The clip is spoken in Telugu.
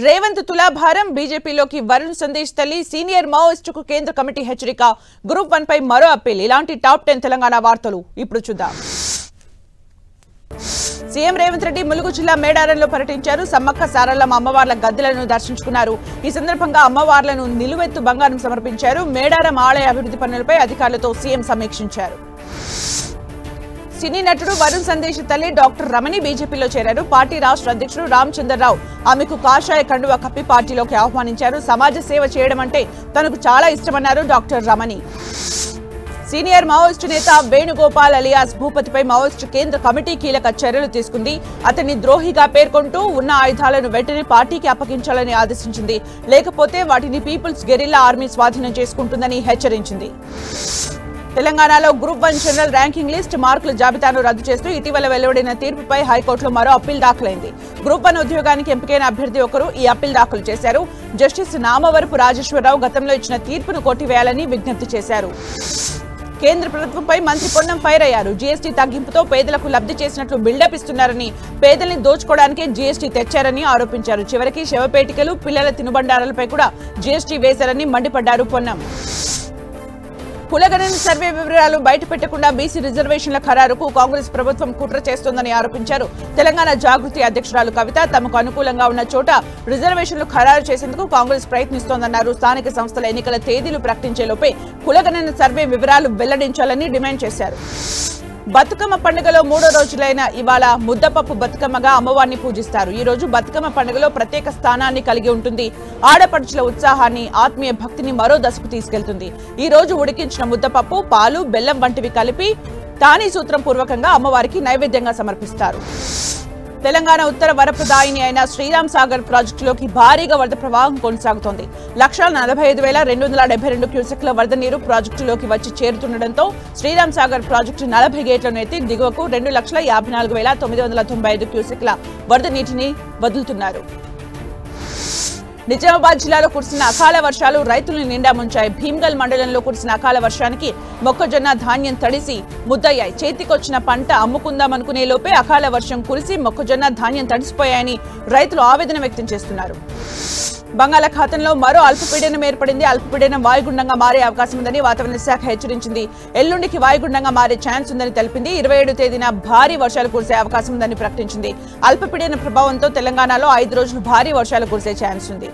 రేవంత్ తులాభారం బీజేపీలోకి వరుణ్ సందేశ్ తల్లి సీనియర్ మావోయిస్టుకు కేంద్ర కమిటీ హెచ్చరిక గ్రూప్ 1 పై మరో అప్పీల్ ఇలాంటి టాప్ 10 తెలంగాణ వార్తలు ఇప్పుడు చూద్దాం. సీఎం రేవంత్ రెడ్డి ములుగు జిల్లా మేడారంలో పర్యటించారు. సమ్మక్క సారలమ్మ అమ్మవార్ల గద్దెలను దర్శించుకున్నారు. ఈ సందర్భంగా అమ్మవార్లను నిలువెత్తు బంగారం సమర్పించారు. మేడారం ఆలయ అభివృద్ధి పనులపై అధికారులతో సీఎం సమీక్షించారు. సినీ నటుడు వరుణ్ సందేశ్ తల్లి డాక్టర్ రమణి బీజేపీలో చేరారు. పార్టీ రాష్ట్ర అధ్యక్షుడు రామచంద్రరావు ఆమెకు కాషాయ కండువా కప్పి పార్టీలోకి ఆహ్వానించారు. సమాజ సేవ చేయడం అంటే తనకు చాలా ఇష్టమన్నారు డాక్టర్ రమణి. సీనియర్ మావోయిస్టు నేత వేణుగోపాల్ అలియాస్ భూపతిపై మావోయిస్టు కేంద్ర కమిటీ కీలక చర్యలు తీసుకుంది. అతన్ని ద్రోహిగా పేర్కొంటూ ఉన్న ఆయుధాలను వెంటనే పార్టీకి అప్పగించాలని ఆదేశించింది. లేకపోతే వాటిని పీపుల్స్ గెరిల్లా ఆర్మీ స్వాధీనం చేసుకుంటుందని హెచ్చరించింది. తెలంగాణలో గ్రూప్ 1 జనరల్ ర్యాంకింగ్ లిస్ట్ మార్కుల జాబితాను రద్దు చేస్తూ ఇటీవల వెలువడిన తీర్పుపై హైకోర్టులో మరో అప్పీల్ దాఖలైంది. గ్రూప్ 1 ఉద్యోగానికి ఎంపికైన అభ్యర్థి ఒకరు ఈ అప్పీల్ దాఖలు చేశారు. జస్టిస్ నామవరపు రాజేశ్వరరావు గతంలో ఇచ్చిన తీర్పును కొట్టివేయాలని విజ్ఞప్తి చేశారు. కేంద్ర ప్రభుత్వంపై మంత్రి పొన్నం ఫైర్ అయ్యారు. జీఎస్టీ తగ్గింపుతో పేదలకు లబ్ధి చేసినట్లు బిల్డప్ ఇస్తున్నారని, పేదల్ని దోచుకోవడానికే జీఎస్టీ తెచ్చారని ఆరోపించారు. చివరికి శవపేటికలు, పిల్లల తినుబండారాలపై కూడా జీఎస్టీ వేశారని మండిపడ్డారు పొన్నం. కులగణన సర్వే వివరాలు బయటపెట్టకుండా బీసీ రిజర్వేషన్ల ఖరారుకు కాంగ్రెస్ ప్రభుత్వం కుట్ర చేస్తోందని ఆరోపించారు. తెలంగాణ జాగృతి అధ్యక్షురాలు కవిత తమకు అనుకూలంగా ఉన్న చోట రిజర్వేషన్లు ఖరారు చేసేందుకు కాంగ్రెస్ ప్రయత్నిస్తోందన్నారు. స్థానిక సంస్థల ఎన్నికల తేదీలు ప్రకటించేలోపే కులగణన సర్వే వివరాలు వెల్లడించాలని డిమాండ్ చేశారు. బతుకమ్మ పండుగలో 3వ రోజులైన ఇవాళ ముద్దపప్పు బతుకమ్మగా అమ్మవారిని పూజిస్తారు. ఈ రోజు బతుకమ్మ పండుగలో ప్రత్యేక స్థానాన్ని కలిగి ఉంటుంది. ఆడపడుచుల ఉత్సాహాన్ని, ఆత్మీయ భక్తిని మరో దశకు తీసుకెళ్తుంది. ఈ రోజు ఉడికించిన ముద్దపప్పు, పాలు, బెల్లం వంటివి కలిపి తానీ సూత్రం పూర్వకంగా అమ్మవారికి నైవేద్యంగా సమర్పిస్తారు. తెలంగాణ ఉత్తర వరప్రదాయిని అయిన శ్రీరామ్ సాగర్ ప్రాజెక్టులోకి భారీగా వరద ప్రవాహం కొనసాగుతోంది. 1,45,272 క్యూసెక్ల వరద నీరు ప్రాజెక్టులోకి వచ్చి చేరుతుండటంతో శ్రీరామ్ సాగర్ ప్రాజెక్టు 40 గేట్లను ఎత్తి దిగువకు 2,54,995 క్యూసెక్ల వరద నీటిని వదులుతున్నారు. నిజామాబాద్ జిల్లాలో కురిసిన అకాల వర్షాలు రైతులను నిండా ముంచాయి. భీమ్గల్ మండలంలో కురిసిన అకాల వర్షానికి మొక్కజొన్న ధాన్యం తడిసి ముద్దయ్యాయి. చేతికొచ్చిన పంట అమ్ముకుందామనుకునే లోపే అకాల వర్షం కురిసి మొక్కజొన్న ధాన్యం తడిసిపోయాయని రైతులు ఆవేదన వ్యక్తం చేస్తున్నారు. బంగాళాఖాతంలో మరో అల్పపీడనం ఏర్పడింది. అల్పపీడనం వాయుగుండంగా మారే అవకాశం ఉందని వాతావరణ శాఖ హెచ్చరించింది. ఎల్లుండికి వాయుగుండంగా మారే ఛాన్స్ ఉందని తెలిపింది. 27వ తేదీన భారీ వర్షాలు కురిసే అవకాశం ఉందని ప్రకటించింది. అల్పపీడన ప్రభావంతో తెలంగాణలో 5 రోజులు భారీ వర్షాలు కురిసే ఛాన్స్ ఉంది.